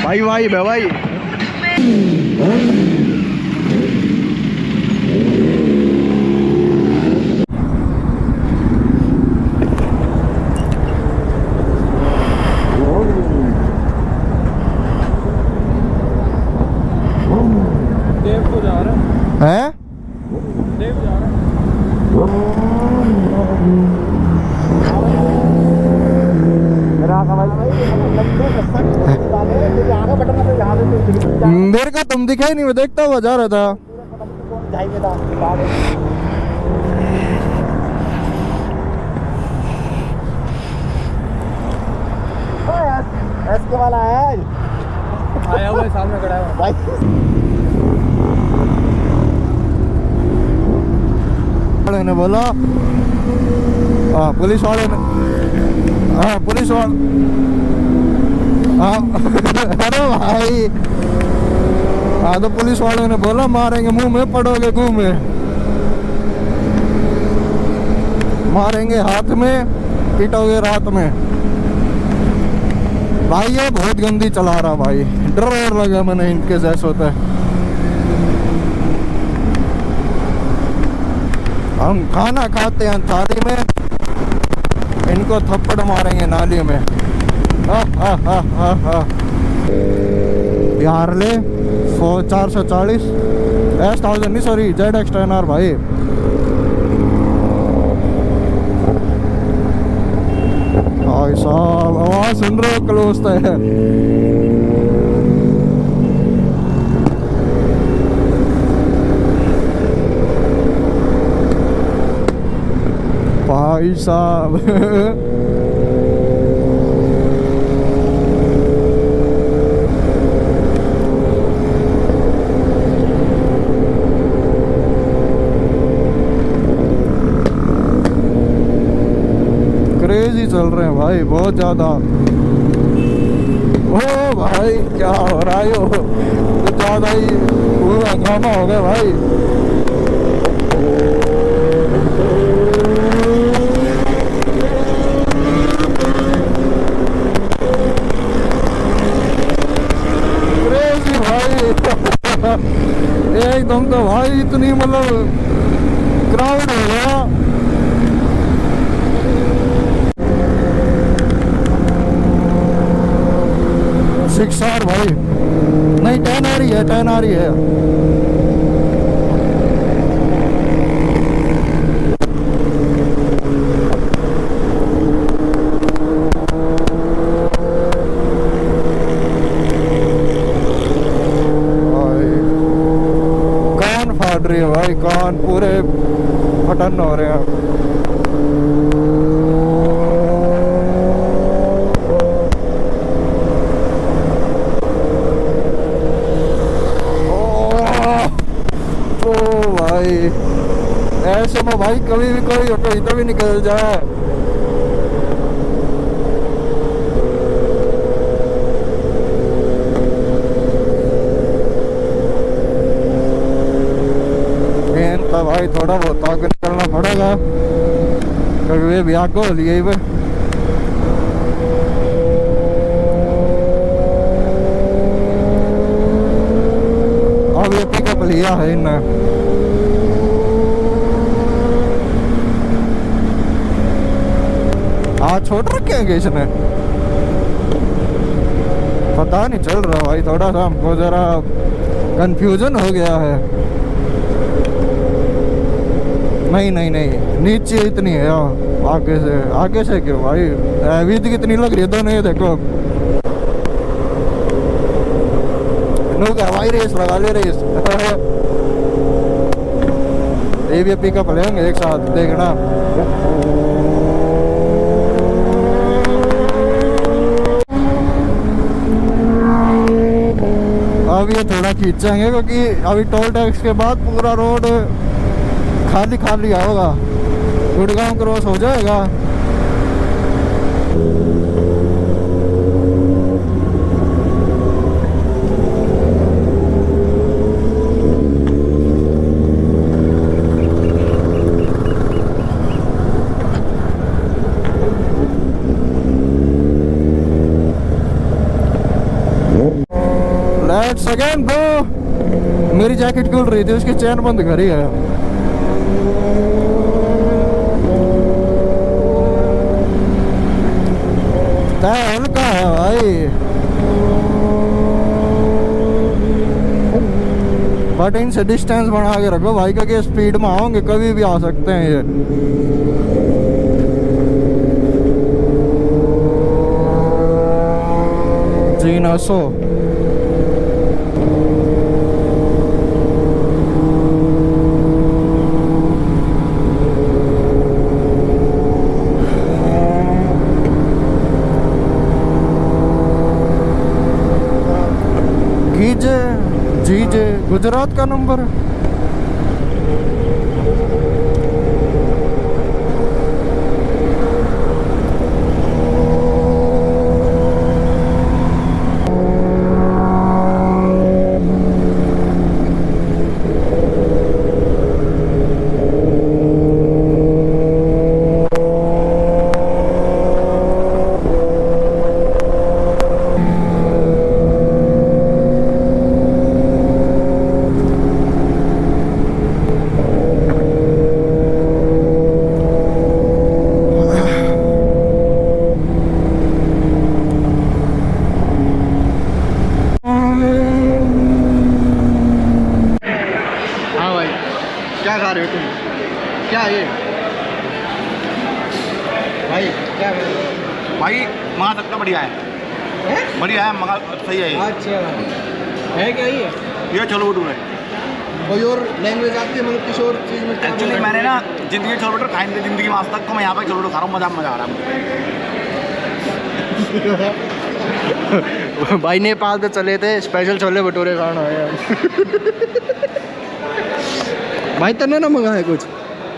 भाई भाई भाई देव को जा रहा है, देव जा रहा मेरे को तुम दिखाई नहीं, मैं देखता हुआ जा रहा था। एसके वाला है आया हुआ है, सामने खड़ा है भाई। वाले ने बोला, हाँ पुलिस वाले ने, हाँ पुलिस वाले, हाँ अरे भाई, हाँ तो पुलिस वाले ने बोला मारेंगे मुंह में, पड़ोगे मुंह में, मारेंगे हाथ में, पीटोगे रात में। भाई ये बहुत गंदी चला रहा भाई, डर लगा मैंने इनके जैसे होता है। हम खाना खाते हैं थाली में, इनको थप्पड़ मारेंगे नाली में। हार्ले 440 S1000 नहीं सॉरी ZX10R भाई। भाई साहब आवाज सुन रहे हो, क्लोज है। भाई साहब क्रेजी चल रहे हैं भाई, बहुत ज्यादा। ओ भाई क्या हो रहा है, कुछ ज्यादा ही हंगामा हो गया भाई। क्रेजी भाई एकदम तो भाई, इतनी मतलब क्राउड हो गया। सिक्सर भाई नहीं, 10 आ रही है, 10 आ रही है। भाई कान फाड़ रही है भाई, कान पूरे फटन हो रहे हैं। ऐसे में भाई कभी भी कोई ऑटो इधर भी निकल जाए। तो भाई थोड़ा बहुत आगे निकलना पड़ेगा, क्योंकि वे भी आगे हो लिए वे। अब ये पिकअप लिया है इन्हें। आज छोड़ रखे हैं इसने, पता नहीं चल रहा भाई, थोड़ा सा हमको जरा कंफ्यूजन हो गया है। नहीं नहीं नहीं, नीचे इतनी है, आगे से क्यों भाई, एवरेज कितनी लग रही है दोनों, ये देखो। क्या भाई रेस लगा ले, रेस ये भी पिकअप लेंगे एक साथ, देखना। अब ये थोड़ा खींचेंगे, क्योंकि अभी टोल टैक्स के बाद पूरा रोड खाली खाली होगा, गुड़गांव क्रॉस हो जाएगा। अगेन ब्रो, मेरी जैकेट खुल रही थी, उसकी चैन बंद करी है। हल्का है भाई, बट इनसे डिस्टेंस बना के रखो भाई, क्योंकि स्पीड में आओगे कभी भी आ सकते हैं ये। जी ना सो जीजे गुजरात का नंबर है। क्या खा रहे हो तुम? क्या ये भाई, क्या भाई मंगा सकता, बढ़िया है, बढ़िया है, मंगा सही है ये। अच्छा है क्या ये छोले भटूरे कोई और लैंग्वेज आती है, मतलब किसी और चीज़ में? एक्चुअली मैंने ना जिंदगी में छोले भटूरे खाए नहीं थे, जिंदगी में आज तक, तो मैं यहाँ पे छोले भटूरे खा रहा हूँ, मजा आ रहा है। भाई नेपाल तो चले थे, स्पेशल छोले भटूरे खाना है। भाई तने ना मंगाया कुछ?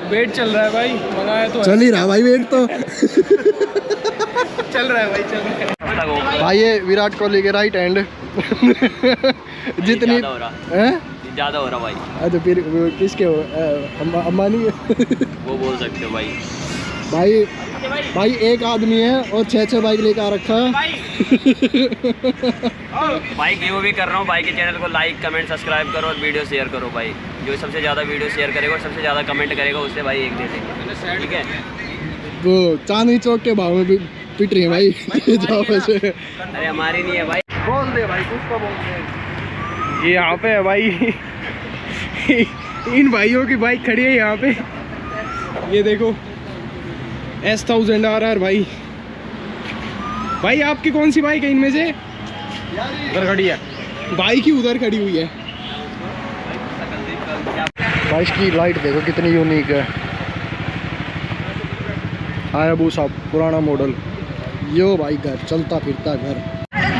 वेट चल रहा है भाई, मंगाया तो चल ही रहा भाई, वेट तो चल रहा है भाई, चल रहा है भाई। ये विराट कोहली के राइट हैंड जितनी ज़्यादा हो रहा भाई। अच्छा फिर किसके हो? अंबानी वो बोल सकते हो भाई। भाई भाई एक आदमी है और 6 बाइक लेकर आ रखा है। बाइक गिव भी कर रहा हूँ, भाई के चैनल को लाइक कमेंट सब्सक्राइब करो और वीडियो शेयर करो भाई। जो सबसे ज़्यादा वीडियो शेयर करेगा और सबसे ज़्यादा कमेंट करेगा उससे भाई एक दे देंगे, ठीक है? वो चांदनी चौक के भाव में पिट रही है भाई। अरे हमारी नहीं है भाई। बोल दे भाई, कुछ तो बोल दे। ये यहाँ पे है भाई। इन भाइयों की बाइक खड़ी है यहाँ पे, ये देखो S1000 RR भाई। भाई आपकी कौन सी बाइक है इनमें से? उधर खड़ी है बाइक ही, उधर खड़ी हुई है। भाई इसकी लाइट देखो कितनी यूनिक है। हायाबुसा पुराना मॉडल, यो भाई घर चलता फिरता घर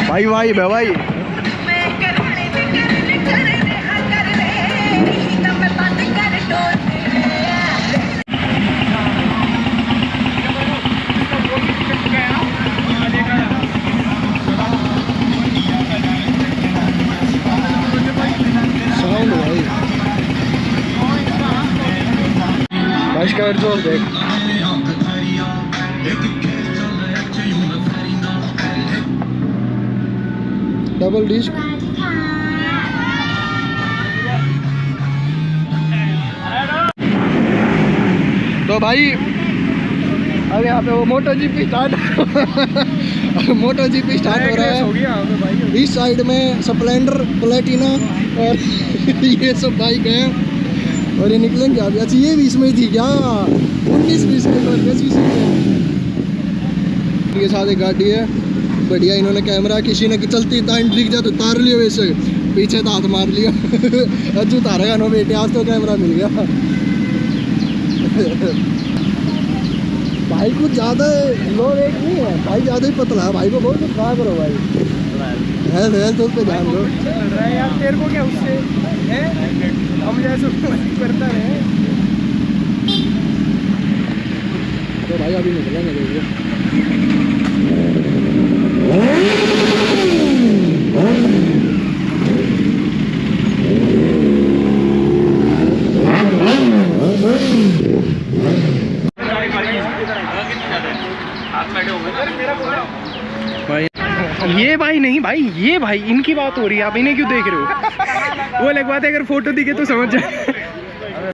भाई। भाई भाई साउंड भाई, भाई इसका एग्जॉस्ट देख। Double disc. तो भाई अब यहाँ पे वो MotoGP start MotoGP start हो रहा है। इस साइड में स्प्लेंडर, प्लेटिना और ये सब बाइक हैं और ये निकलेंगे अभी। अच्छा ये भी इसमें थी क्या? 19-20 के साथ एक गाड़ी है बढ़िया। इन्होंने कैमरा, किसी ने चलती तार दिख जाए तो तार लिया, वैसे पीछे तो हाथ मार लिया। अज्जू तारेगा नो बेटे, आज तो कैमरा मिल गया। भाई कुछ ज़्यादा लो वेट नहीं है भाई, ज़्यादा ही पतला है भाई को, बहुत कुछ खा करो भाई। हेल्थ हेल्थ पे ध्यान दो यार, तेरे को क्या उससे है? हम जैसे करता रहे तो भाई अभी निकलेंगे देखिए। भाई ये भाई नहीं भाई, ये भाई इनकी बात हो रही है, आप इन्हें क्यों देख रहे हो? वो लगवाते अगर फोटो दिखे तो समझ जाए।